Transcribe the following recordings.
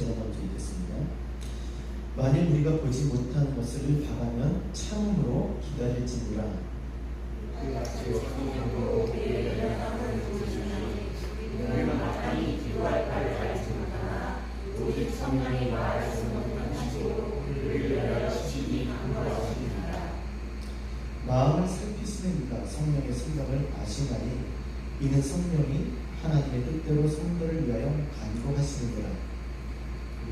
제가 먼저 읽겠습니다. 만일 우리가 보지 못하는 것을 바라면 참음으로 기다릴지니라. 우리가 마땅히 기도할 바를 알지 못하나 오직 성령이 말씀을 하시고 우리를 위하여 지식이 간구하십니다. 마음을 살피시는 이가 성령의 생각을 아시나니 이는 성령이 하나님의 뜻대로 성도를 위하여 간구하시는구나.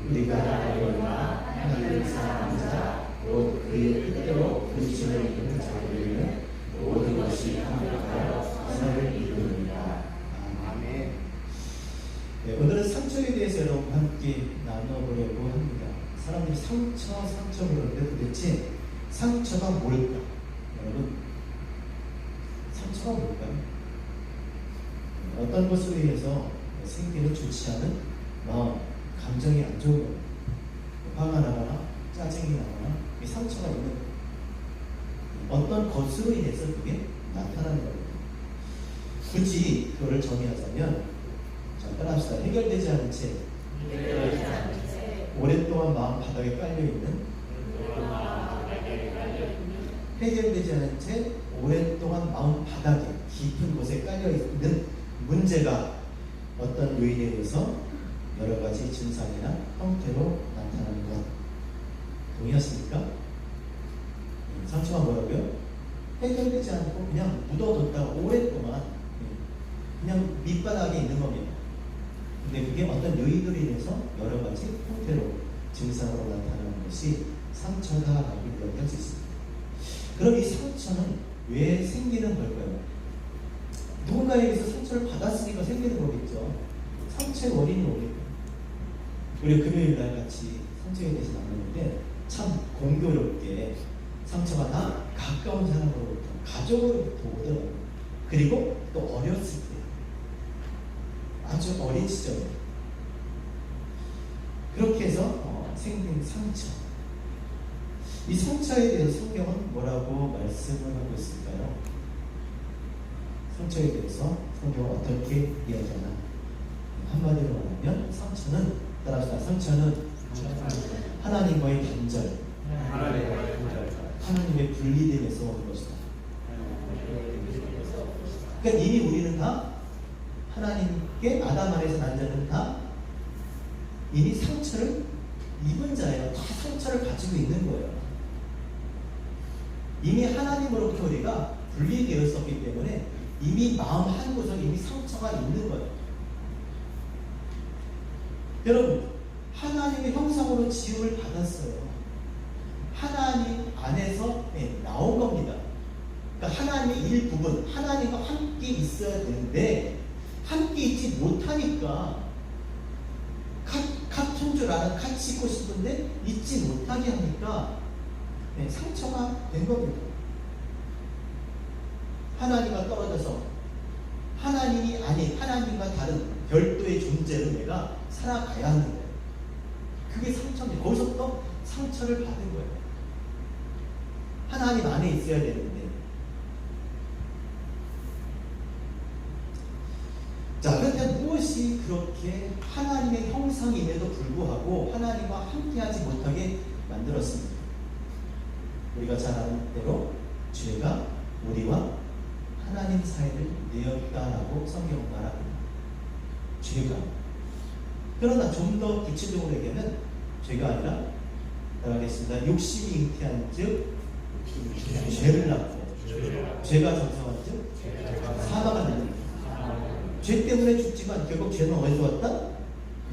우리가 하나님과 하나님을 사랑하는 자, 곧 그의 뜻대로 부르심을 입은 자들에게는 모든 것이 합력하여 선을 이루느니라. 아멘. 네, 오늘은 상처에 대해서 여러분과 함께 나눠보려고 합니다. 사람들이 상처 그러는데 도대체 상처가 뭘까? 여러분, 상처가 뭘까요? 어떤 것으로 인해서 생기는 좋지 않은 마음, 감정이 안 좋은 것, 화가 나거나 짜증이 나거나 상처가 있는 것, 어떤 것으로 인해서 그게 나타나는 겁니다. 굳이 그거를 정의하자면, 자, 따라합시다. 해결되지 않은 채 오랫동안 마음 바닥에 깔려있는, 해결되지 않은 채 오랫동안 마음 바닥에 깊은 곳에 깔려있는 문제가 어떤 요인에 의해서 여러 가지 증상이나 형태로 나타나는 것. 동의하십니까? 상처가 뭐라고요? 해결되지 않고 그냥 묻어뒀다가 오랫동안 그냥 밑바닥에 있는 겁니다. 근데 그게 어떤 요인으로 인해서 여러 가지 형태로 증상으로 나타나는 것이 상처다라고 이야기할 수 있습니다. 그럼 이 상처는 왜 생기는 걸까요? 누군가에게서 상처를 받았으니까 생기는 거겠죠. 상처의 원인이 뭐겠어요? 우리 금요일날 같이 상처에 대해서 나눴는데 참 공교롭게 상처가 다 가까운 사람으로부터, 가족으로부터 오더라고요. 그리고 또 어렸을 때, 아주 어린 시절에 그렇게 해서 생긴 상처. 이 상처에 대해서 성경은 뭐라고 말씀을 하고 있을까요? 상처에 대해서 성경은 어떻게 이야기하나? 한마디로 말하면 상처는, 따라합시다. 상처는 하나님과의 단절, 하나님의 분리됨에서 오는 것이다. 그러니까 이미 우리는 다 하나님께 아담 안에서 난 자는 다 이미 상처를 입은 자예요. 다 상처를 가지고 있는 거예요. 이미 하나님으로부터 우리가 분리되었었기 때문에 이미 마음 한 구석에 이미 상처가 있는 거예요. 여러분, 하나님의 형상으로 지음을 받았어요. 하나님 안에서 나온 겁니다. 그러니까 하나님의 일부분, 하나님과 함께 있어야 되는데 함께 있지 못하니까 같은 줄 알아 같이 있고 싶은데 있지 못하게 하니까 상처가 된 겁니다. 하나님과 떨어져서 하나님이 아닌 하나님과 다른 별도의 존재로 내가 살아가야 하는 거예요. 그게 상처입니다. 거기서부터 상처를 받은 거예요. 하나님 안에 있어야 되는데. 자, 그런데 무엇이 그렇게 하나님의 형상임에도 불구하고 하나님과 함께하지 못하게 만들었습니까? 우리가 잘 아는 대로 죄가 우리와 하나님 사이를 내었다라고 성경은 말합니다. 죄가. 그러나 좀 더 구체적으로 얘기하면 죄가 아니라, 따라하겠습니다. 욕심이 잉태한 즉 죄를 낳고, 죄가 정성한 즉 사망을 낳는다. 죄 때문에 죽지만 결국 죄는 어디서 왔다?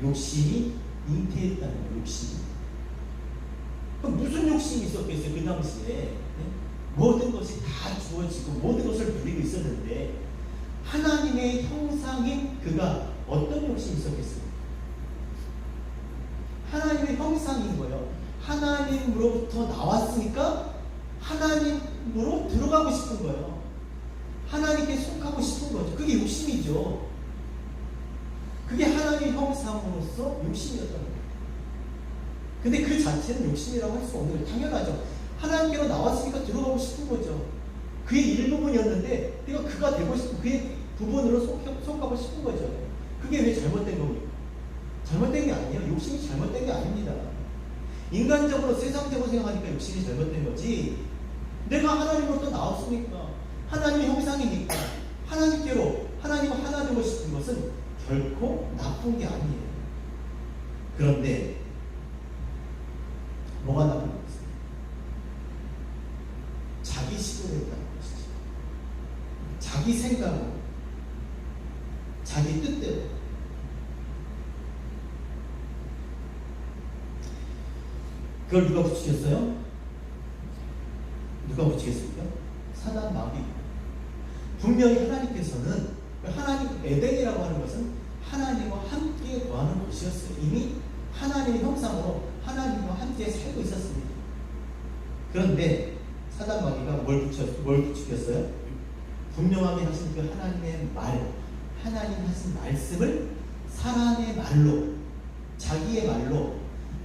욕심이 잉태했다는 거예요. 욕심이. 그럼 무슨 욕심이 있었겠어요? 그 당시에 모든 것이 다 주어지고 모든 것을 누리고 있었는데 하나님의 형상인 그가 어떤 욕심이 있었겠어요? 하나님의 형상인 거예요. 하나님으로부터 나왔으니까 하나님으로 들어가고 싶은 거예요. 하나님께 속하고 싶은 거죠. 그게 욕심이죠. 그게 하나님의 형상으로서 욕심이었던 거예요. 근데 그 자체는 욕심이라고 할 수 없는 거예요. 당연하죠. 하나님께로 나왔으니까 들어가고 싶은 거죠. 그의 일부분이었는데 내가 그가 되고 싶고 그의 부분으로 속하고 싶은 거죠. 그게 왜 잘못된 겁니까? 잘못된 게 아니에요. 욕심이 잘못된 게 아닙니다. 인간적으로 세상적으로 생각하니까 욕심이 잘못된 거지, 내가 하나님으로부터 나왔으니까 하나님의 형상이니까 하나님께로 하나님과 하나 되고 싶은 것은 결코 나쁜 게 아니에요. 그런데 뭐가 나쁜 것이죠? 자기 시도에 있다는 것이죠. 자기 생각으로, 자기 뜻대로. 그걸 누가 부추겼어요? 누가 부추겼습니까? 사단 마귀. 분명히 하나님께서는, 하나님 에덴이라고 하는 것은 하나님과 함께 거하는 곳이었어요. 이미 하나님의 형상으로 하나님과 함께 살고 있었습니다. 그런데 사단 마귀가 뭘 부추겼어요? 분명하게 하신 그 하나님의 말, 하나님 하신 말씀을 사람의 말로, 자기의 말로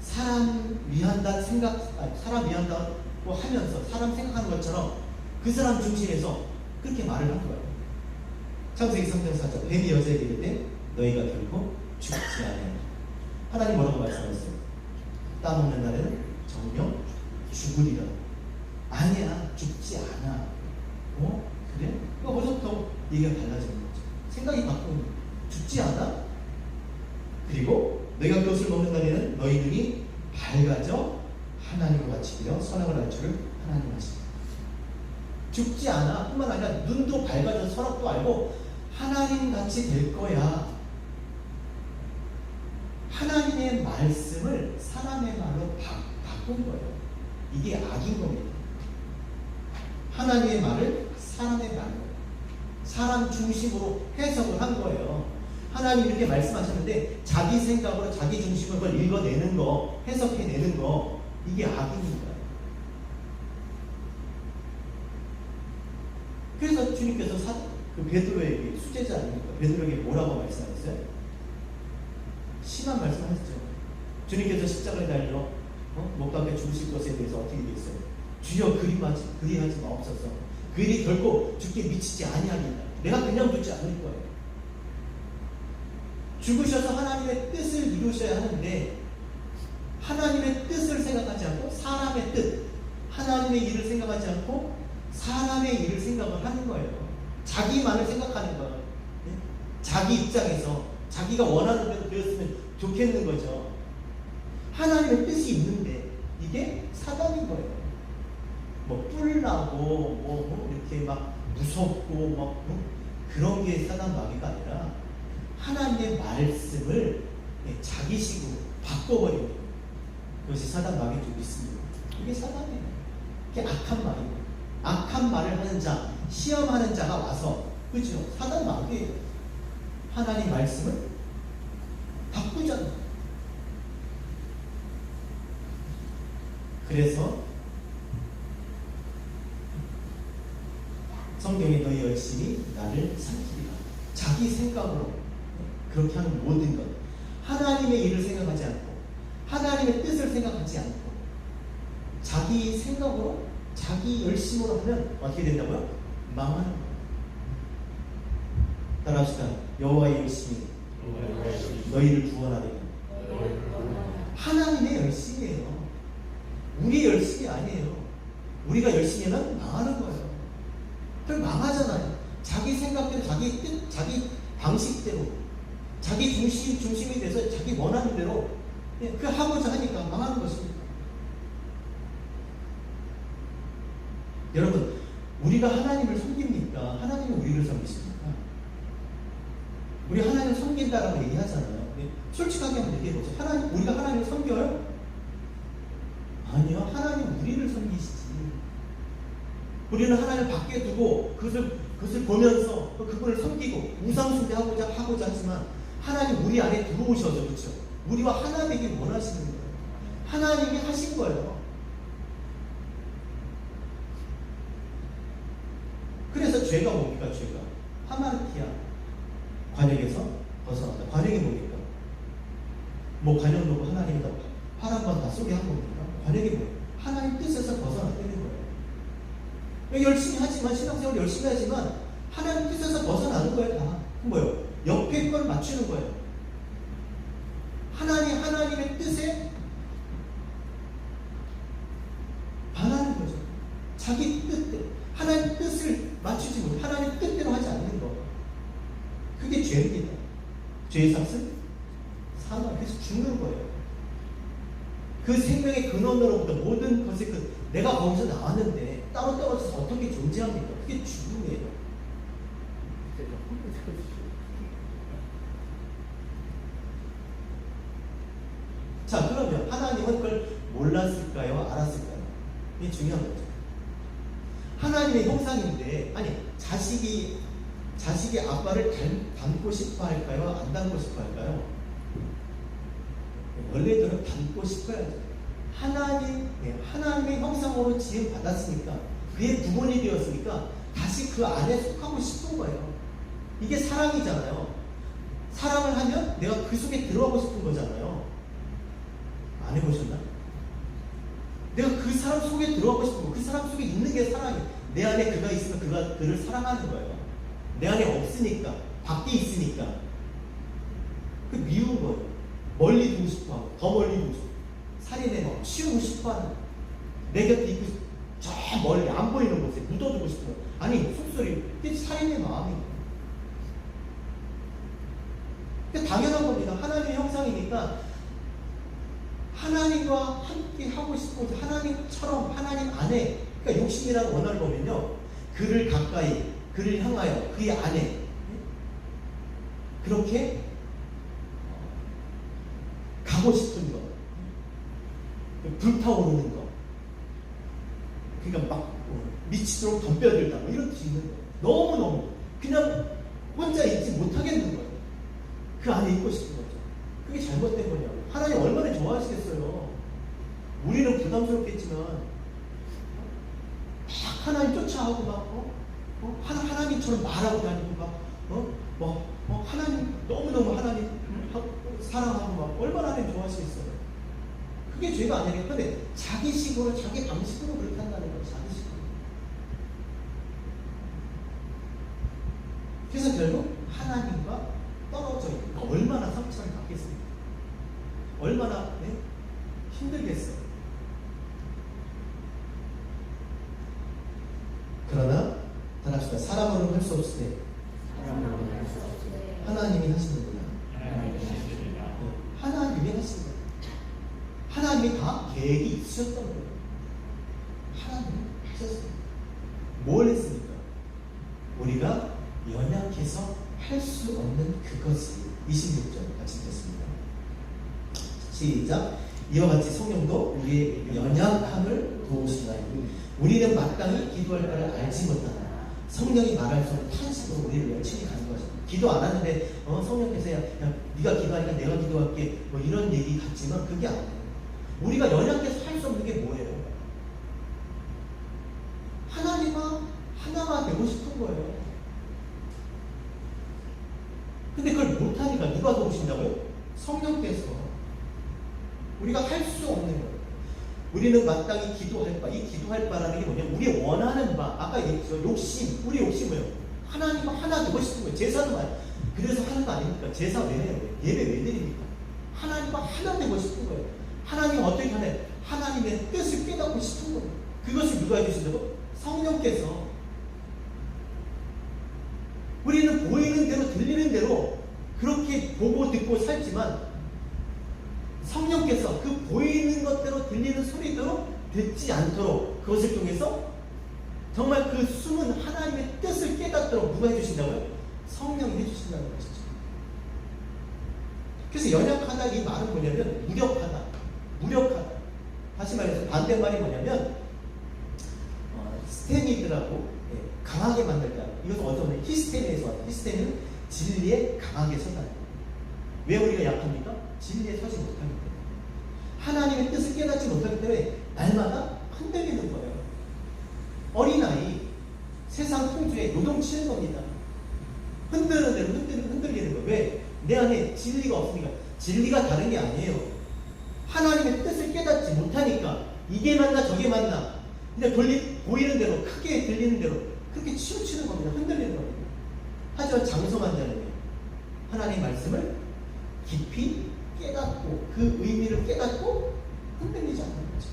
사람 위한다 사람 위한다고 하면서 사람 생각하는 것처럼 그 사람 중심에서 그렇게 말을 한 거예요. 창세기 3장 4절, 뱀이 여자에게 이르되 너희가 결코 죽지 아니하리라. 하나님 뭐라고 말씀하셨어요? 따먹는 날에는 정녕 죽으리라. 아니야, 죽지 않아. 그래? 그러니까 벌써부터 얘기가 달라지는 거죠. 생각이 바꾸는, 죽지 않아? 그리고 너희가 그것을 먹는 날에는 너희 눈이 밝아져 하나님과 같이 되어 선악을 알 줄을 하나님 아십니다. 죽지 않아 뿐만 아니라 눈도 밝아져 선악도 알고 하나님 같이 될 거야. 하나님의 말씀을 사람의 말로 바꾼 거예요. 이게 악인 겁니다. 하나님의 말을 사람의 말로, 사람 중심으로 해석을 한 거예요. 하나님 이렇게 말씀하셨는데 자기 생각으로 자기 중심으로 그걸 읽어내는 거, 해석해내는 거, 이게 악입니다. 그래서 주님께서 그 베드로에게, 수제자 아닙니까? 베드로에게 뭐라고 말씀하셨어요? 심한 말씀하셨죠. 주님께서 십자가에 달려 못 박혀 죽으실 것에 대해서 어떻게 되겠어요? 주여 그리하지 마옵소서. 그 일이 결코 죽게 미치지 아니하리이다. 내가 그냥 죽지 않을 거예요. 죽으셔서 하나님의 뜻을 이루셔야 하는데 하나님의 뜻을 생각하지 않고 사람의 뜻, 하나님의 일을 생각하지 않고 사람의 일을 생각을 하는 거예요. 자기만을 생각하는 거예요. 자기 입장에서 자기가 원하는 대로 되었으면 좋겠는 거죠. 하나님의 뜻이 있는데 이게 사단인 거예요. 뿔나고 이렇게 막 무섭고 그런 게 사단 마귀가 아니라 하나님의 말씀을 자기식으로 바꿔버리는 거예요. 그것이 사단 마귀인 줄 믿습니다. 이게 사단이에요. 이게 악한 말이에요. 악한 말을 하는 자, 시험하는 자가 와서, 그죠? 사단 마귀예요. 하나님 말씀을 바꾸잖아요. 그래서 성경에 너희 열심히 나를 삼키리라. 자기 생각으로 그렇게 하는 모든 것, 하나님의 일을 생각하지 않고 하나님의 뜻을 생각하지 않고 자기 생각으로 자기 열심으로 하면 어떻게 된다고요? 망하는 거예요. 따라합시다. 여호와의 열심히 너희를 구원하리라. 하나님의 열심이에요. 우리의 열심이 아니에요. 우리가 열심히 하면 망하는 거예요. 그럼 망하잖아요. 자기 생각대로, 자기 뜻, 자기 방식대로, 자기 중심이 돼서 자기 원하는 대로 그 하고자 하니까 망하는 것입니다. 여러분, 우리가 하나님을 섬깁니까? 하나님이 우리를 섬기십니까? 우리 하나님을 섬긴다라고 얘기하잖아요. 솔직하게 한번 얘기해보세요. 우리가 하나님을 섬겨요? 아니요. 하나님 우리를 섬기시지. 우리는 하나님을 밖에 두고 그것을 보면서 그분을 섬기고 우상숭배하고자 하지만 하나님 우리 안에 들어오셔서, 그렇죠? 우리와 하나 되길 원하시는 거예요. 하나님이 하신 거예요. 그래서 죄가 뭡니까? 죄가 하마르티아, 관역에서 벗어났다. 관역이 뭡니까? 관역 놓고 하나님이 팔 한 번 다 쏘게 한 겁니까? 관역이 뭐예요? 하나님 뜻에서 벗어났다는 거예요. 열심히 하지만, 신앙생활 열심히 하지만 하나님 뜻에서 벗어나는 거예요. 다. 뭐예요? 옆에 걸 맞추는 거예요. 하나님의 뜻에 반하는 거죠. 자기 뜻대로 하나님 뜻을 맞추지 못, 하나님 뜻대로 하지 않는 거. 그게 죄입니다. 죄의 삭은 사망, 그래서 죽는 거예요. 그 생명의 근원으로부터 모든 것의 내가 거기서 나왔는데 따로 떨어져서 어떻게 존재합니까? 그게 죽음이에요. 자, 그러면 하나님은 그걸 몰랐을까요? 알았을까요? 이게 중요한 거죠. 하나님의 형상인데, 아니, 자식이 아빠를 닮고 싶어 할까요? 안 닮고 싶어 할까요? 원래대로 닮고 싶어야죠. 하나님의 형상으로 지음 받았으니까, 그의 부모님이 되었으니까, 다시 그 안에 속하고 싶은 거예요. 이게 사랑이잖아요. 사랑을 하면 내가 그 속에 들어가고 싶은 거잖아요. 안 해보셨나? 내가 그 사람 속에 들어가고 싶은 거, 그 사람 속에 있는 게 사랑이에요. 내 안에 그가 있으면 그를 사랑하는 거예요. 내 안에 없으니까, 밖에 있으니까. 그 미운 거예요. 멀리 두고 싶어 하고, 더 멀리 두고 싶어. 살인해 막 치우고 싶어 하는 거예요. 내 곁에 있고, 저 멀리 안 보이는 곳에 묻어두고 싶은 거예요. 아니, 속소리, 그게 살인의 마음이에요. 당연한 겁니다. 하나님의 형상이니까 하나님과 함께 하고 싶고 하나님처럼 하나님 안에, 그러니까 욕심이라는 원어를 보면요, 그를 가까이, 그를 향하여, 그의 안에 그렇게 가고 싶은 것, 불타오르는 것, 그러니까 막 미치도록 덤벼들다 뭐 이런 뜻이 있는 거예요. 너무너무 그냥 혼자 있지 못하겠는 거예요. 그 안에 있고 싶은 거죠. 그게 잘못된 거냐고. 하나님 얼마나 좋아하시겠어요. 우리는 부담스럽겠지만 막 하나님 쫓아하고 막 하나님처럼 말하고 다니고 하나님 너무너무 하나님 사랑하고 막 얼마나 하나님 좋아하시겠어요. 그게 죄가 아니에요. 근데 자기식으로 자기 방식으로 그렇게 한다는 거예요. 자기식으로. 그래서 결국 하나님과 떨어져 있는, 얼마나 상처를 받겠습니까? 얼마나 힘들겠어요. 그러나 단합시다. 사람으로는 할 수 없을 때 하나님이 하시는구나. 하나님이 하시는 거예요. 하나님이 다 계획이 있으셨던 거예요. 하나님이 하셨어요. 뭘 했습니까? 우리가 연약해서 할 수 없는 그것이 26절 같이 읽겠습니다. 시작. 이와 같이 성령도 우리의 연약함을 도우시나니 우리는 마땅히 기도할 바를 알지 못하나 성령이 말할 수 없는 탄식으로 우리를 열심히 가는 것입니다. 기도 안 하는데 성령께서 야 네가 기도하니까 내가 기도할게 뭐 이런 얘기 같지만 그게 아니에요. 우리가 연약해서 할 수 없는 게 뭐예요? 하나님과 하나가 되고 싶은 거예요. 근데 그걸 못하니까 누가 도우신다고요? 성령께서. 우리가 할 수 없는 거예요. 우리는 마땅히 기도할 바, 이 기도할 바라는 게 뭐냐? 우리 원하는 바, 아까 얘기했죠. 욕심, 우리 욕심이요. 하나님과 하나 되고 싶은 거예요. 제사도 말. 그래서 하는 거 아닙니까? 제사 왜 해요? 예배 왜 드립니까? 하나님과 하나 되고 싶은 거예요. 하나님 어떻게 하나요? 하나님의 뜻을 깨닫고 싶은 거예요. 그것을 누가 해주신다고? 성령께서. 우리는 보이는 대로 들리는 대로 그렇게 보고 듣고 살지만 성령께서 그 보이는 것대로 들리는 소리대로 듣지 않도록 그것을 통해서 정말 그 숨은 하나님의 뜻을 깨닫도록 누가 해주신다고요? 성령이 해주신다는 것이죠. 그래서 연약하다 이 말은 뭐냐면 무력하다. 다시 말해서 반대말이 뭐냐면 스테미드라고 강하게 만들다. 이것은 어떤 말? 히스테미에서 왔다. 히스테미는 진리에 강하게 서다. 왜 우리가 약합니까? 진리에 서지 못하기 때문에. 하나님의 뜻을 깨닫지 못하기 때문에 날마다 흔들리는 거예요. 어린아이 세상 통주에 요동치는 겁니다. 흔드는 대로 흔들리는 거예요. 왜? 내 안에 진리가 없으니까. 진리가 다른 게 아니에요. 하나님의 뜻을 깨닫지 못하니까 이게 맞나 저게 맞나 그냥 보이는 대로 크게 들리는 대로 그렇게 치우치는 겁니다. 흔들리는 겁니다. 하지만 장성한 자는 하나님의 말씀을 깊이 깨닫고 그 의미를 깨닫고 흔들리지 않는 거죠.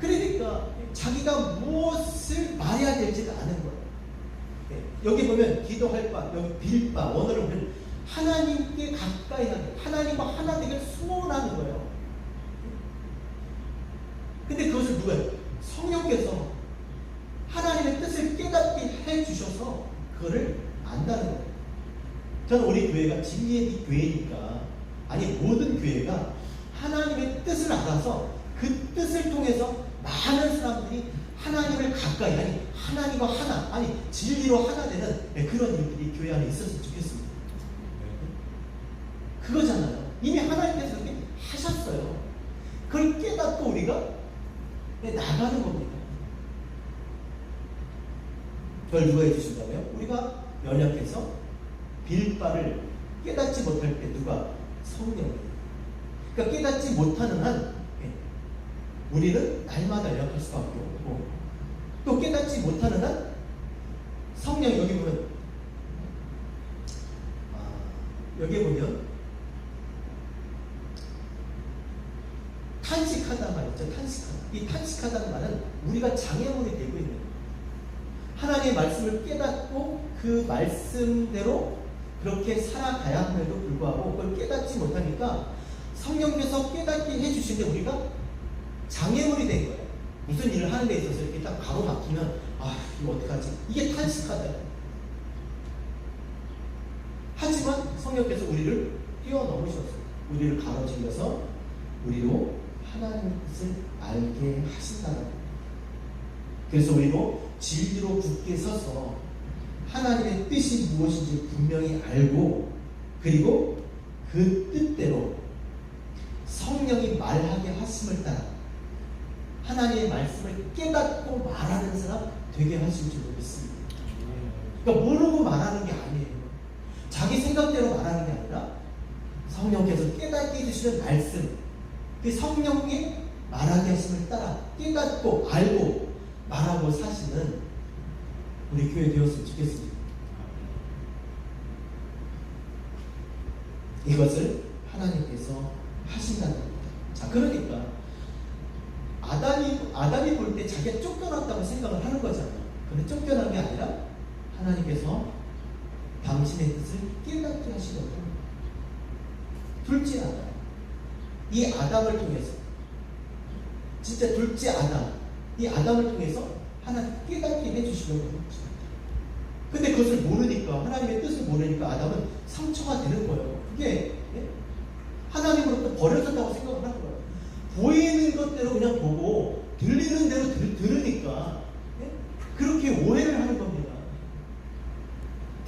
그러니까 자기가 무엇을 말해야 될지를 아는 거예요. 네. 여기 보면 기도할 바, 여기 빌 바, 원어를 보면 하나님께 가까이 하는, 하나님과 하나 되길 소원하는 거예요. 근데 그것을 누가 해요? 성령께서 하나님의 뜻을 깨닫게 해주셔서 그거를 안다는 거예요. 저는 우리 교회가 진리의 교회니까, 아니 모든 교회가 하나님의 뜻을 알아서 그 뜻을 통해서 많은 사람들이 하나님을 가까이, 아니 하나님과 하나, 아니 진리로 하나 되는 그런 일들이 교회 안에 있었으면 좋겠습니다. 그거잖아요. 이미 하나님께서 그렇게 하셨어요. 그걸 깨닫고 우리가 나가는 겁니다. 그걸 누가 해주신다고요? 우리가 연약해서 빌 바를 깨닫지 못할 때 누가? 성령이에요. 그러니까 깨닫지 못하는 한 우리는 날마다 연약할 수밖에 없고, 또 깨닫지 못하는 한 성령, 여기 보면 탄식하다 말이죠. 탄식하다. 이 탄식하다는 말은 우리가 장애물이 되고 있는 거예요. 하나님의 말씀을 깨닫고 그 말씀대로 그렇게 살아가야 함에도 불구하고 그걸 깨닫지 못하니까 성령께서 깨닫게 해주시는데 우리가 장애물이 된 거예요. 무슨 일을 하는 데 있어서 이렇게 딱 가로막히면 이거 어떡하지? 이게 탄식하다. 하지만 성령께서 우리를 뛰어넘으셨어요. 우리를 가로질러서 우리로 하나님의 뜻을 알게 하신다는 겁니다. 그래서 우리도 진리로 굳게 서서 하나님의 뜻이 무엇인지 분명히 알고, 그리고 그 뜻대로 성령이 말하게 하심을 따라 하나님의 말씀을 깨닫고 말하는 사람 되게 하실 줄 믿습니다. 그러니까 모르고 말하는 게 아니에요. 자기 생각대로 말하는 게 아니라 성령께서 깨닫게 해주시는 말씀, 그 성령이 말하게 하심을 따라 깨닫고 알고 말하고 사시는 우리 교회 되었으면 좋겠습니다. 이것을 하나님께서 하신다는 겁니다. 자, 그러니까 아담이 볼 때 자기가 쫓겨났다고 생각을 하는 거잖아요. 근데 쫓겨난 게 아니라 하나님께서 당신의 뜻을 깨닫게 하시려고 합니다. 둘째 아담, 이 아담을 통해서, 진짜 둘째 아담, 이 아담을 통해서 하나님 깨닫게 해주시려고 합니다. 근데 그것을 모르니까, 하나님의 뜻을 모르니까 아담은 상처가 되는 거예요. 그게 하나님으로부터 버려졌다고 생각을 하는 거예요. 보이는 것대로 그냥 보고 들리는 대로 들으니까 그렇게 오해를 하는 겁니다.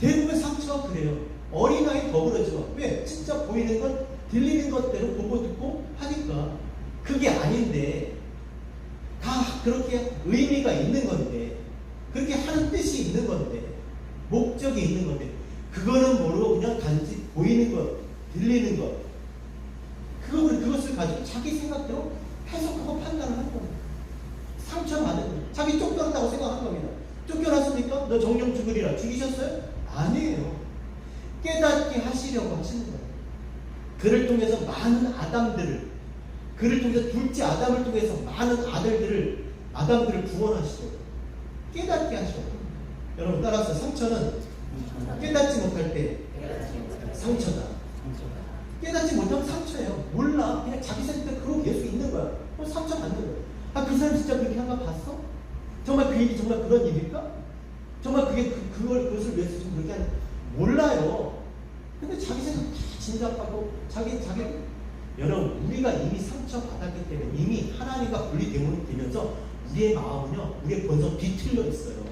대부분 상처가 그래요. 어린아이 더 그러죠. 왜? 진짜 보이는 것, 들리는 것대로 보고 듣고 하니까 그게 아닌데, 다 그렇게 의미가 있는 건데, 그렇게 하는 뜻이 있는 건데, 목적이 있는 건데, 그거는 모르고 그냥 단지 보이는 것, 들리는 것, 그것을 가지고 자기 생각대로 해석하고 판단을 하는 겁니다. 상처받은 거예요. 자기 쫓겨났다고 생각하는 겁니다. 쫓겨났으니까 너 정령 죽으리라. 죽이셨어요? 아니에요. 깨닫게 하시려고 하시는 거예요. 그를 통해서 많은 아담들을, 그를 통해서 둘째 아담을 통해서 많은 아담들을 구원하시죠. 깨닫게 하시죠. 여러분 따라서 상처는 깨닫지 못할 때 상처다. 깨닫지 못하면 상처예요. 몰라. 그냥 자기 생각대로 그러고 계속 있는 거야. 상처 받는 거야. 그 사람 진짜 그렇게 한 거 봤어? 정말 그 일이 정말 그런 일일까? 정말 그게 그것을 위해서 좀 그렇게 하는, 몰라요. 근데 자기 생각 다 진작하고 여러분, 우리가 이미 상처 받았기 때문에 이미 하나님과 분리되면서 우리의 마음은요, 우리의 본성 뒤틀려 있어요.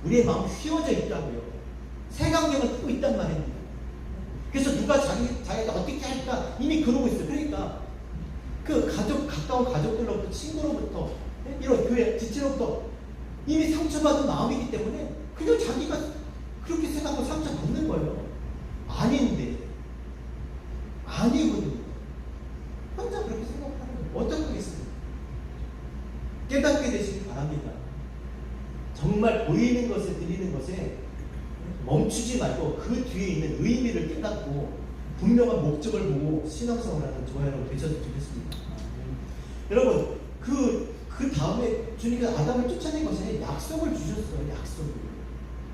우리의 마음 휘어져 있다고요. 색안경을 끼고 있단 말입니다. 그래서 누가 자기가 어떻게 할까 이미 그러고 있어요. 그러니까 그 가까운 가족들로부터, 친구로부터, 이런 교회 지체로부터 이미 상처받은 마음이기 때문에 그냥 자기가 그렇게 생각하고 상처받는 거예요. 아닌데, 아니거든요. 혼자 그렇게 생각하는 거예요. 어떡하겠습니까? 깨닫게 되시기 바랍니다. 정말 보이는 것에, 들리는 것에 멈추지 말고 그 뒤에 있는 의미를 깨닫고 분명한 목적을 보고 신앙생활을 하는 저와 여러분 되셨으면 좋겠습니다. 여러분 그 다음에 주님께서 아담을 쫓아낸 것에 약속을 주셨어요. 약속을.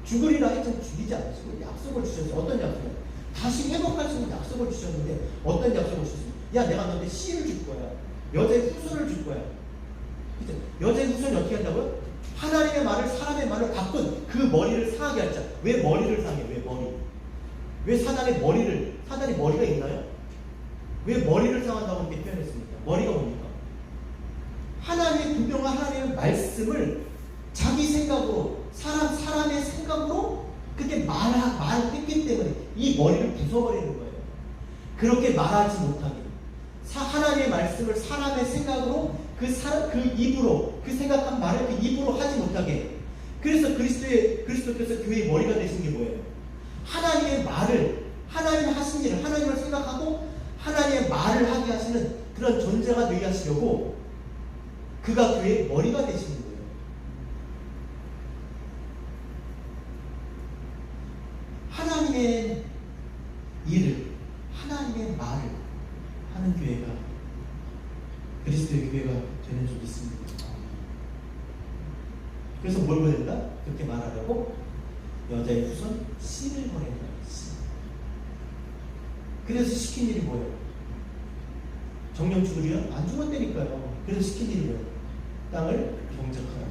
죽으리라 했지만 죽이지 않으시고 약속을 주셨어요. 어떤 약속이요? 다시 회복할 수 있는 약속을 주셨는데 어떤 약속을 주셨어요? 야, 내가 너한테 씨를 줄 거야. 여자의 후손을 줄 거야. 그죠? 여자의 후손이 어떻게 한다고요? 하나님의 말을 사람의 말을 바꾼 그 머리를 상하게 할 자. 왜 머리를 상해? 왜 머리? 왜 사단이 머리가 있나요? 왜 머리를 상한다고 이렇게 표현했습니까? 머리가 뭡니까? 하나님의 분명한 하나님의 말씀을 자기 생각으로 사람의 생각으로 그렇게 말했기 때문에 이 머리를 부숴버리는 거예요. 그렇게 말하지 못하게 하나님의 말씀을 사람의 생각으로 그 입으로 그 생각한 말을 그 입으로 하지 못하게. 그래서 그리스도께서 교회의 머리가 되신 게 뭐예요? 하나님의 말을 하나님이 하신 일을 하나님을 생각하고 하나님의 말을 하게 하시는 그런 존재가 되게 하시려고 그가 교회의 머리가 되시는 거예요. 하나님의 일을 하나님의 말을 하는 교회가 그리스도의 교회가 되는 줄 믿습니다. 그래서 뭘 보낸다? 그렇게 말하려고 여자의 후손 씨를 보낸다. 그래서 시킨 일이 뭐예요? 정령 죽으리라? 안 죽었다니까요. 그래서 시킨 일이 뭐예요? 땅을 경작하라.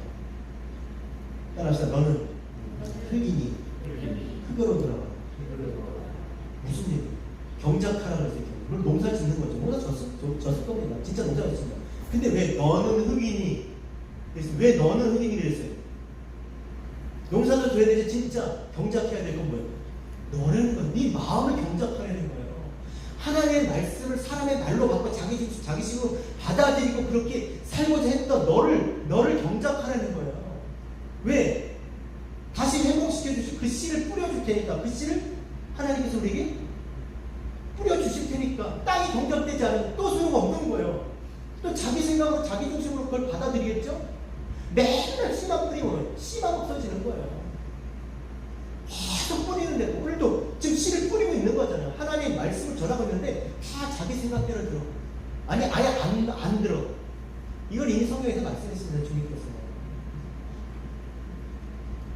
따라합시다. 너는 흙이니 흙으로 돌아가. 무슨 얘기? 경작하라 그랬어요. 물론 농사 짓는 거죠. 농사 졌을 겁니다. 진짜 농사 짓습니다. 근데 왜 너는 흙이니? 그래서 왜 너는 흙이니 그랬어요? 농사도 줘야 되지. 진짜 경작해야 될 건 뭐예요? 너라는 건 네 마음을 경작해야 되는 거예요. 하나님의 말씀을 사람의 말로 바꿔 자기식으로 받아들이고 그렇게 살고자 했던 너를 경작하라는 거예요. 왜? 다시 회복시켜주시고 그 씨를 뿌려줄 테니까 그 씨를 하나님께서 우리에게 뿌려주실 테니까 땅이 경작되지 않으면 또 소용없는 거예요. 또 자기 생각으로 자기 중심으로 그걸 받아들이겠죠? 맨날 씨만 뿌리면 씨만 없어지는 거예요. 계속 뿌리는데 오늘도 지금 씨를 뿌리고 있는 거잖아요. 하나님의 말씀을 전하고 있는데 다 자기 생각대로 들어. 아니 아예 안 들어. 이걸 이미 성경에서 말씀했습니다. 주님께서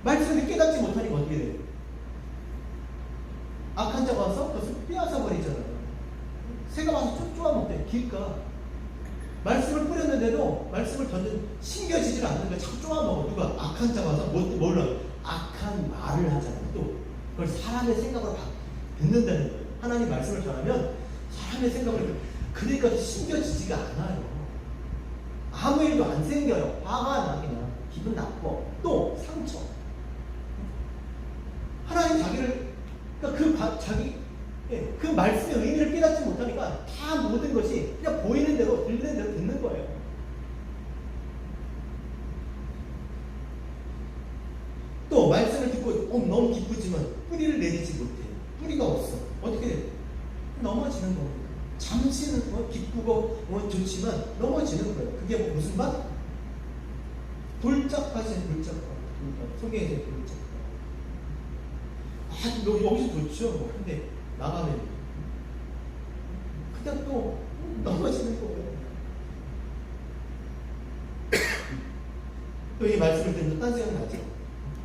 말씀을 깨닫지 못하니까 어떻게 돼요? 악한 자가 와서 그것을 빼앗아 버리잖아요. 새가 와서 쪼아먹대. 길가 말씀을 뿌렸는데도 말씀을 신겨지질 않는 거야. 자꾸 쪼아먹어. 누가? 악한 자가 와서 뭘로? 악한 말을 하잖아요. 또 그걸 사람의 생각으로 듣는다는 거예요. 하나님 말씀을 전하면 사람의 생각으로 그러니까 신겨지지가 않아요. 아무 일도 안 생겨요. 화가 나 그냥 기분 나빠. 또 상처. 하나님 자기를 그러니까 그 말씀의 의미를 깨닫지 못하니까 다 모든 것이 그냥 보이는 대로 들리는 대로 듣는 거예요. 또 말씀을 듣고 너무 기쁘지만 뿌리를 내리지 못해. 뿌리가 없어. 어떻게 돼? 넘어지는 겁니다. 잠시는 기쁘고 좋지만 넘어지는 거예요. 그게 무슨 맛? 돌짝밭이에요. 돌짝밭. 성경에 돌짝밭. 여기서 좋죠. 근데 나가면 그냥 또 넘어지는 거예요. 또 이 말씀을 듣는 딴 생각 나죠.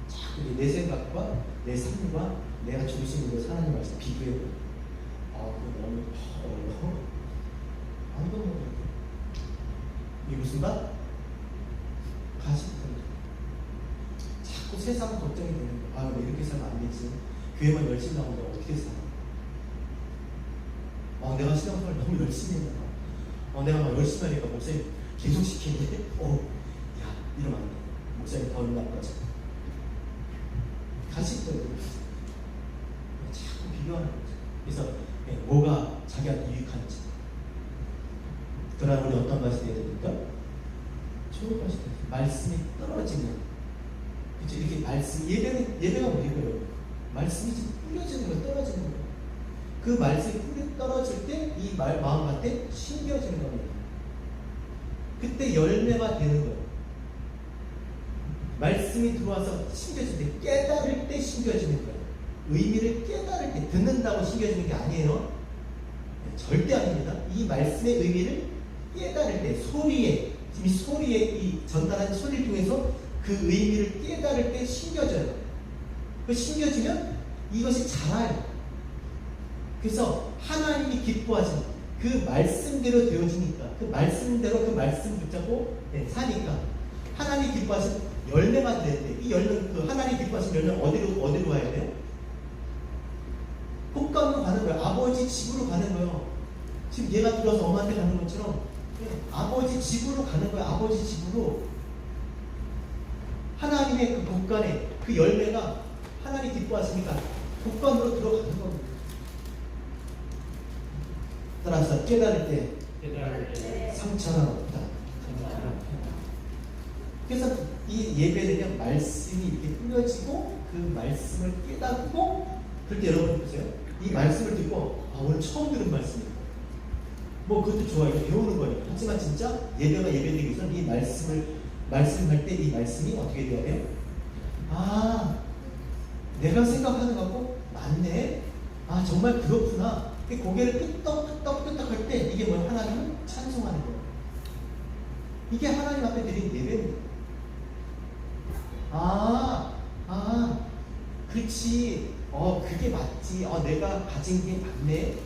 자꾸 내 생각과 내 삶과 내가 중심으로 하나님 말씀 비교해요. 그거 너무 어려워. 아무도 못해. 이게 무슨 말? 가식거리. 자꾸 세상 걱정이 되는 거야. 왜 이렇게 살면 안 되지? 교회만 열심히 나오는데 어떻게 살아? 내가 신앙생활 너무 열심히 했나? 내가 막 열심히 하니까 목사님 계속 시키는데, 야, 이러면 안 돼. 목사님 더 나빠져. 가식거리. 자꾸 비교하는 거죠. 그래서 뭐가 자기한테 유익한지. 그러나 우리 어떤 맛이 돼야 됩니까? 좋은 맛이 돼요. 말씀이 떨어지는. 그렇죠? 이렇게 말씀, 예배가 뭐예요? 말씀이 지금 뿌려지는 거, 떨어지는 거예요. 그 말씀이 떨어질 때 이 마음한테 심겨지는 겁니다. 그때 열매가 되는 거예요. 말씀이 들어와서 심겨질 때, 깨달을 때 심겨지는 거예요. 의미를 깨달을 때 듣는다고 신겨주는 게 아니에요. 네, 절대 아닙니다. 이 말씀의 의미를 깨달을 때 소리에 지금 이 소리에 이 전달하는 소리를 통해서 그 의미를 깨달을 때 신겨져요. 그 신겨지면 이것이 자라요. 그래서 하나님이 기뻐하시는 그 말씀대로 되어지니까 그 말씀대로 그 말씀 붙잡고 사니까 하나님이 기뻐하시는 열매가 되는데 이 열매 그 하나님이 기뻐하시는 열매 어디로 가야 돼요? 복감으로 가는 거예요. 아버지 집으로 가는 거예요. 지금 얘가 들어서 엄마한테 가는 것처럼 아버지 집으로 가는 거예요. 아버지 집으로. 하나님의 그 복간에 그 열매가 하나님 기뻐하시니까 복간으로 들어가는 겁니다. 따라서 깨달을 때 상처는 없다. 그래서 이 예배는 말씀이 이렇게 뿌려지고 그 말씀을 깨닫고 그럴 때 여러분 보세요. 이 말씀을 듣고 오늘 처음 들은 말씀이고 뭐 그것도 좋아요. 배우는 거니까. 하지만 진짜 예배가 예배되기 위해서는 이 말씀할 때 이 말씀이 어떻게 돼야 돼요? 내가 생각하는 거고 맞네. 정말 그렇구나. 고개를 끄덕끄덕 할 때 이게 뭐예요? 하나님을 찬송하는 거예요. 이게 하나님 앞에 드린 예배입니다. 그렇지. 그게 맞지. 내가 가진 게 맞네.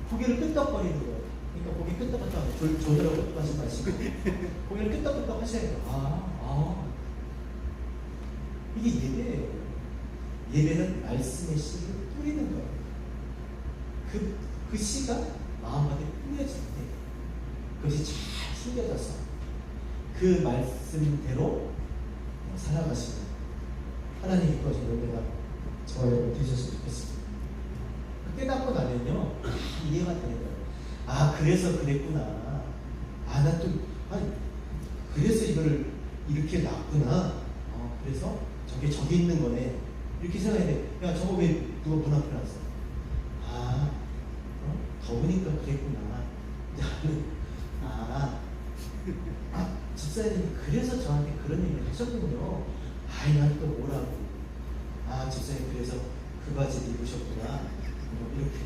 고개를 끄덕거리는 거예요. 그러니까 고개 끄덕끄덕 조절하고 끄덕하지 마시고 고개를 끄덕끄덕 하셔야 돼요. 이게 예배예요. 예배는 말씀의 씨를 뿌리는 거예요. 그 씨가 마음속에 뿌려질 때 그것이 잘 숨겨져서 그 말씀대로 살아가시는 하나님 기뻐하시는 은혜가 저와 여러분 되셨으면 좋겠습니다. 깨닫고 나면요 이해가 되는 거예요. 그래서 그랬구나. 그래서 이거를 이렇게 놨구나. 그래서 저게 있는 거네. 이렇게 생각해야 돼. 야, 저거 왜 누가 문 앞에 놨어? 더우니까 그랬구나. 집사님이 그래서 저한테 그런 얘기를 하셨군요. 난 또 뭐라고. 집사님 그래서 그 바지를 입으셨구나. 이렇게.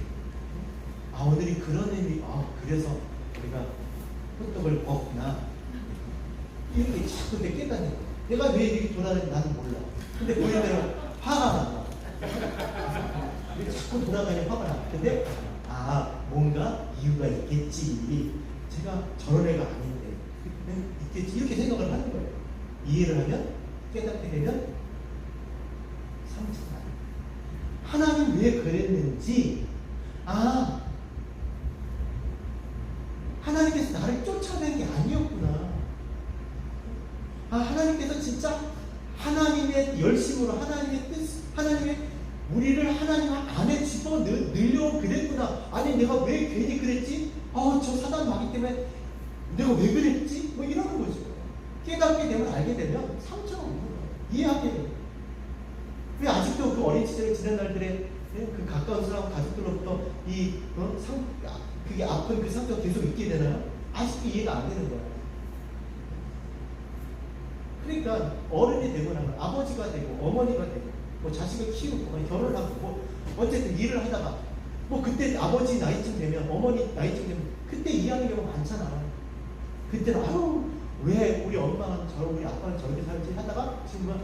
오늘이 그런 의미. 그래서 우리가 호떡을 먹구나. 이렇게 자꾸 내 깨닫는 거야. 내가 왜 이렇게 돌아다니는지 나는 몰라. 근데 보이는 대로 화가 나. 왜 자꾸 돌아가냐 화가 나. 근데 뭔가 이유가 있겠지. 제가 저런 애가 아닌데 있겠지. 이렇게 생각을 하는 거예요. 이해를 하면 깨닫게 되면 상처가 나요. 하나님 왜 그랬는지 하나님께서 나를 쫓아낸 게 아니었구나. 하나님께서 진짜 하나님의 열심으로 하나님의 뜻, 하나님의 우리를 하나님 안에 집어 넣으려고 그랬구나. 내가 왜 괜히 그랬지? 저 사단 마귀 때문에 내가 왜 그랬지? 뭐 이러는 거죠. 깨닫게 되면 알게 되면 상처가 오는 거예요. 이해하게 돼요. 왜 아직도 그 어린 시절에 지난 날들에 그 가까운 사람 가족들로부터 그게 아픈 그 상처가 계속 있게 되나요? 아직도 이해가 안 되는 거예요. 그러니까 어른이 되고 나면 아버지가 되고 어머니가 되고 자식을 키우고 결혼하고 어쨌든 일을 하다가 그때 아버지 나이쯤 되면 어머니 나이쯤 되면 그때 이해하는 경우가 많잖아. 그때는 왜 우리 엄마는 우리 아빠는 저렇게 살지 하다가 지금은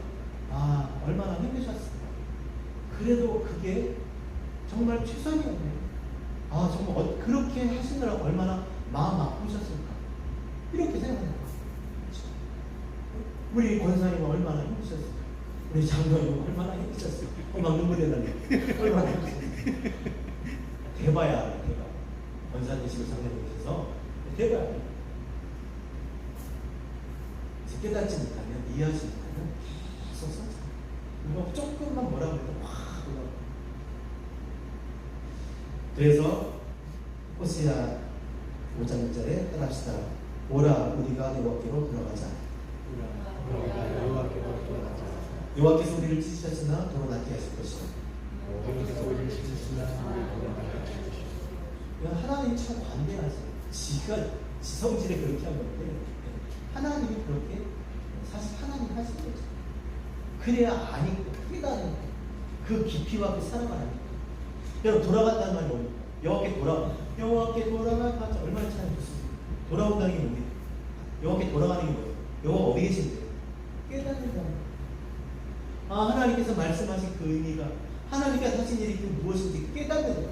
얼마나 힘드셨을까. 그래도 그게 정말 최선이었네. 정말 그렇게 하시느라고 얼마나 마음 아프셨을까. 이렇게 생각해요. 우리 권사님은 얼마나 힘드셨을까. 우리 장로님은 얼마나 힘드셨을까. 막 눈물이 나네. 얼마나 힘드셨을까. 대봐야 알아. 권사님이시고 장로님이셔서 대봐야 돼. 그래서 깨닫지 못하면 이해하지 못하면 계속 상처. 그리고 조금만 뭐라고 해도 확 올라가. 그래서 호세아 5장 1절에 따라합시다. 오라 우리가 여호와께로 돌아가자. 여호와께서 우리를 찢으셨으나 돌아가게 하실 것이다. 하나님이 참 관대하세요. 지가 지성질에 그렇게 한 건데 하나님이 그렇게 사실 하나님 하신 거죠. 그래야 아니고 깨닫는 거예요. 그 깊이와 그 사랑을 아닙니까? 여러분 돌아간다는 말이 뭡니까? 여호와께 돌아가 얼마나 참 좋습니까? 돌아온다는 게 뭡니까? 여호와께 돌아가는 게 뭐예요? 여호와 어디 계신데? 깨닫는다. 아, 하나님께서 말씀하신 그 의미가, 하나님께서 하신 일이 그 무엇인지 깨닫는 거예요.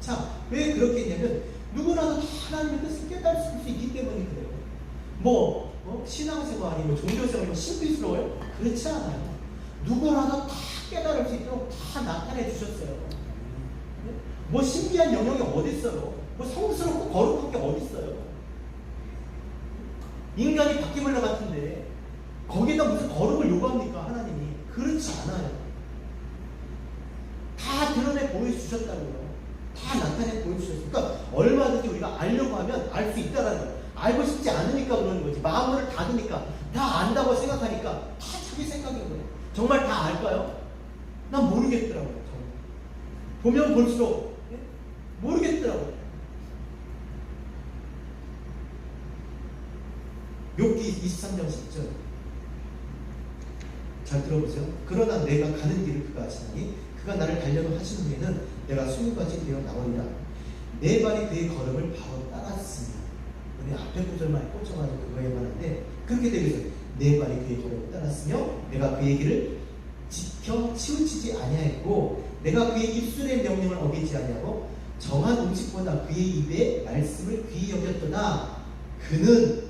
자, 왜 그렇게 했냐면 누구나도 다 하나님의 뜻을 깨달을 수 있기 때문에 그래요. 신앙생활이 종교생활이 신비스러워요? 그렇지 않아요. 누구나도 다 깨달을 수 있도록 다 나타내 주셨어요. 뭐 신비한 영역이 어디 있어요? 뭐 성스럽고 거룩한 게 어디 있어요? 인간이 바퀴벌레 같은데 거기다 무슨 거룩을 요구합니까? 하나님이 그렇지 않아요. 다 드러내 보여주셨다고요. 다 나타내 보여주셨어요. 그러니까 얼마든지 우리가 알려고 하면 알 수 있다는 거예요. 알고 싶지 않으니까 그러는 거지. 마음을 닫으니까, 다 안다고 생각하니까 다 자기 생각인 거예요. 정말 다 알까요? 난 모르겠더라고요. 정말. 보면 볼수록 모르겠더라고요. 욥기 23장 10절 잘 들어보세요. 그러나 내가 가는 길을 그가 아시나니 그가 나를 달려고 하신 후에는 내가 수문같이 되어 나오리라. 내 발이 그의 걸음을 바로 따랐으며, 우리 앞에 구절만 꽂혀가지고 그거에 관한데 그렇게 되겠어요. 내 발이 그의 걸음을 따랐으며 내가 그의 길을 지켜 치우치지 아니하였고 내가 그의 입술의 명령을 어기지 아니하고 정한 음식보다 그의 입의 말씀을 귀히 여겼도다. 그는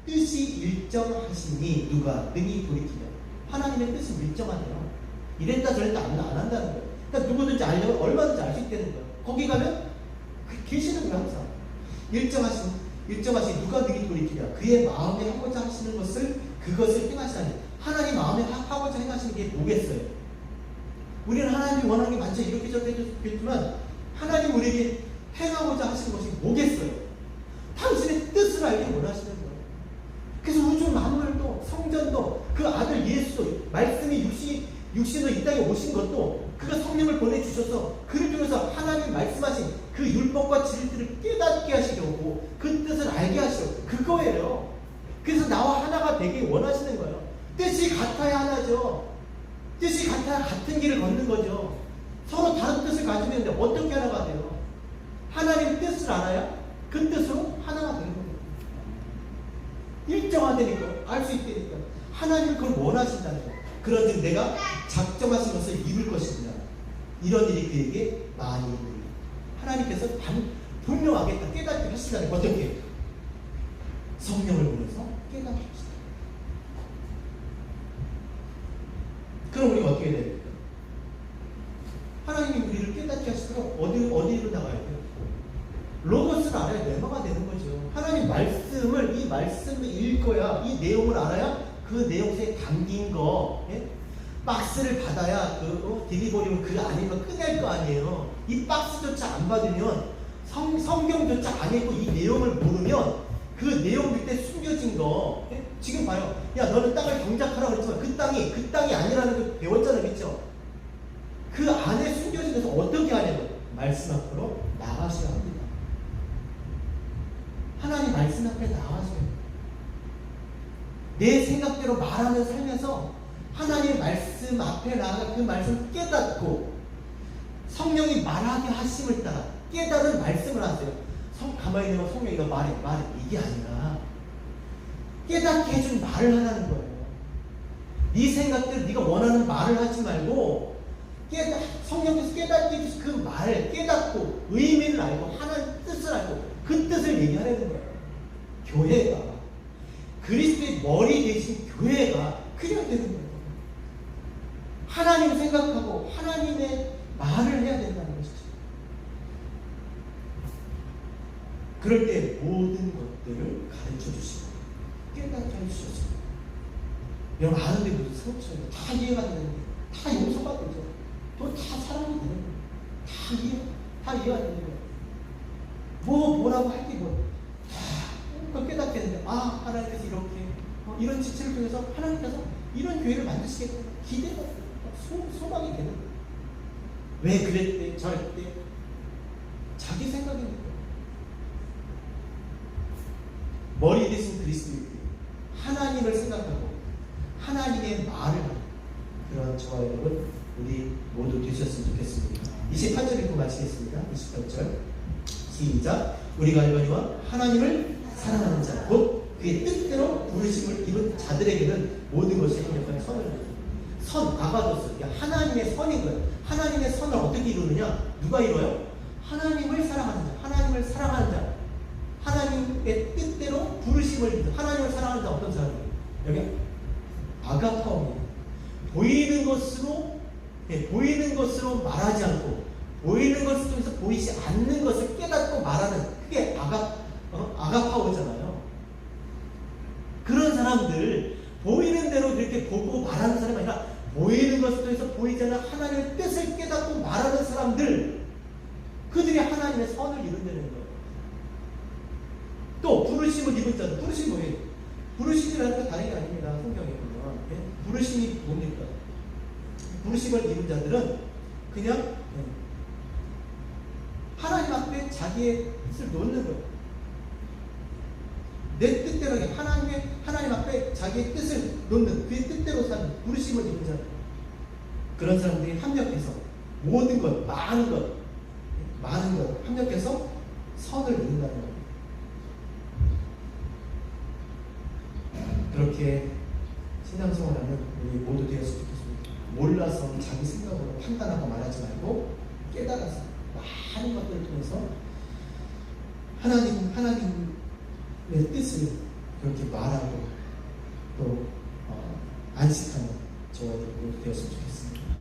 뜻이 일정하시니 누가 능히 돌이키냐. 하나님의 뜻은 일정하네요. 이랬다 저랬다 안 한다는 거예요. 그러니까 누구든지 알려면 얼마든지 알 수 있다는 거예요. 거기 가면 계시는 거예요. 항상 일정하신 누가 능히 돌이키냐. 그의 마음에 하고자 하시는 그것을 행하시다니. 하나님 마음에 하고자 행하시는 게 뭐겠어요? 우리는 하나님이 원하는 게 많죠. 이렇게 저렇게 해줬겠지만 하나님 우리에게 행하고자 하시는 것이 뭐겠어요? 당신의 뜻을 알기 원하시는 거예요. 그래서 우주 만물도 성전도 그 아들 예수 말씀이 육신으로 이 땅에 오신 것도 그가 성령을 보내주셔서 그를 통해서 하나님 말씀하신 그 율법과 진리들을 깨닫게 하시려고 그 뜻을 알게 하시려고 그거예요. 그래서 나와 하나가 되길 원하시는 거예요. 뜻이 같아야 하나죠. 뜻이 같아야 같은 길을 걷는 거죠. 서로 다른 뜻을 가지고 있는데 어떻게 하나가 돼요? 하나님 뜻을 알아야 그 뜻으로 하나가 되는 거예요. 일정하다니까, 알 수 있다니까. 하나님은 그걸 원하신다는 거예요. 그런즉 내가 작정하신 것을 이룰 것입니다. 이런 일이 그에게 많이 있습니다. 하나님께서 분명하게 다 깨닫게 하시다는 거예요. 어떻게? 성령을 보내서 깨닫게 하시다. 그럼 우리가 어떻게 해야 됩니까? 하나님이 우리를 깨닫게 하시도록 어디로 나가야 돼요? 로고스를 알아야 내마가 되는 거죠. 하나님 말씀을, 이 말씀을 읽어야, 이 내용을 알아야 그 내용 속에 담긴 거, 박스를 받아야 디리버리면 그 아니면 끝낼 거 아니에요. 이 박스조차 안 받으면 성경조차 안 읽고 이 내용을 모르면 그 내용 밑에 숨겨진 거, 지금 봐요. 야, 너는 땅을 경작하라고 그랬지만 그 땅이 아니라는 걸 배웠잖아요. 그렇죠? 그 안에 숨겨진 것을 어떻게 하냐면 말씀 앞으로 나가셔야 합니다. 하나님 말씀 앞에 나가셔야 합니다. 내 생각대로 말하며 살면서 하나님의 말씀 앞에 나가 그 말씀을 깨닫고 성령이 말하게 하심을 따라 깨달은 말씀을 하세요. 가만히 있는 성령이 너 말해 이게 아니라 깨닫게 해준 말을 하라는 거예요. 네 생각대로 네가 원하는 말을 하지 말고 성령께서 깨닫게 해주신 그 말을 깨닫고 의미를 알고 하나님 뜻을 알고 그 뜻을 얘기하라는 거예요. 교회가 그리스도의 머리 대신 교회가 그래야 되는 거예요. 하나님 생각하고 하나님의 말을 해야 된다는 것이죠. 그럴 때 모든 것들을 가르쳐 주시고 깨닫게 해주셨어요. 여러분 아는데 무슨 서럽죠? 다 이해가 되는데 다 용서가 되죠. 또 다 사랑이 되는 거예요. 다 이해가 되는 거예요. 뭐라고 할 게 뭐. 그걸 깨닫게 되는데 하나님께서 이렇게 이런 지체를 통해서 하나님께서 이런 교회를 만드시겠구나. 기대가 소망이 되는 거예요. 왜 그랬대 저랬대 자기 생각인 거예요. 머리 대신 그리스도의 하나님을 생각하고 하나님의 말을 하는 그런 저와 여러분 우리 모두 되셨으면 좋겠습니다. 28절 읽고 마치겠습니다. 28절 시작. 우리가 알거니와 하나님을 사랑하는 자 곧 그의 뜻대로 부르심을 입은 자들에게는 모든 것이 합력하여 선을 이루는 선, 아가도스, 하나님의 선인 거예요. 하나님의 선을 어떻게 이루느냐? 누가 이뤄요? 하나님을 사랑하는 자, 하나님을 사랑하는 자, 하나님의 뜻대로 부르심을 입는 하나님을 사랑하는 자 어떤 사람이에요? 여기 아가파오입니다. 보이는 것으로 말하지 않고 보이는 것을 통해서 보이지 않는 것을 깨닫고 말하는 그게 아가파오잖아요. 그런 사람들 보이는 대로 이렇게 보고 말하는 사람이 아니라 보이는 것을 통해서 보이지 않는 하나님의 뜻을 깨닫고 말하는 사람들 그들이 하나님의 선을 이룬다는 거예요. 또 부르심을 입은 자들 부르심이 뭐예요? 부르심이라는 건 다른 게 아닙니다. 성경에 보면 부르심이 뭡니까? 부르심을 입은 자들은 그냥 하나님 앞에 자기의 뜻을 놓는 거예요. 내 뜻대로 하나님 앞에 자기의 뜻을 놓는 그의 뜻대로 사는 부르심을 입은 자들 그런 사람들이 합력해서 모든 것, 많은 것 합력해서 선을 이룬다는 겁니다. 그렇게 신앙생활하는 우리 모두 되었으면 좋겠습니다. 몰라서 자기 생각으로 판단하고 말하지 말고 깨달아서 많은 것들을 통해서 하나님의 뜻을 그렇게 말하고 또 안식하는 저희들 모두 되었으면 좋겠습니다.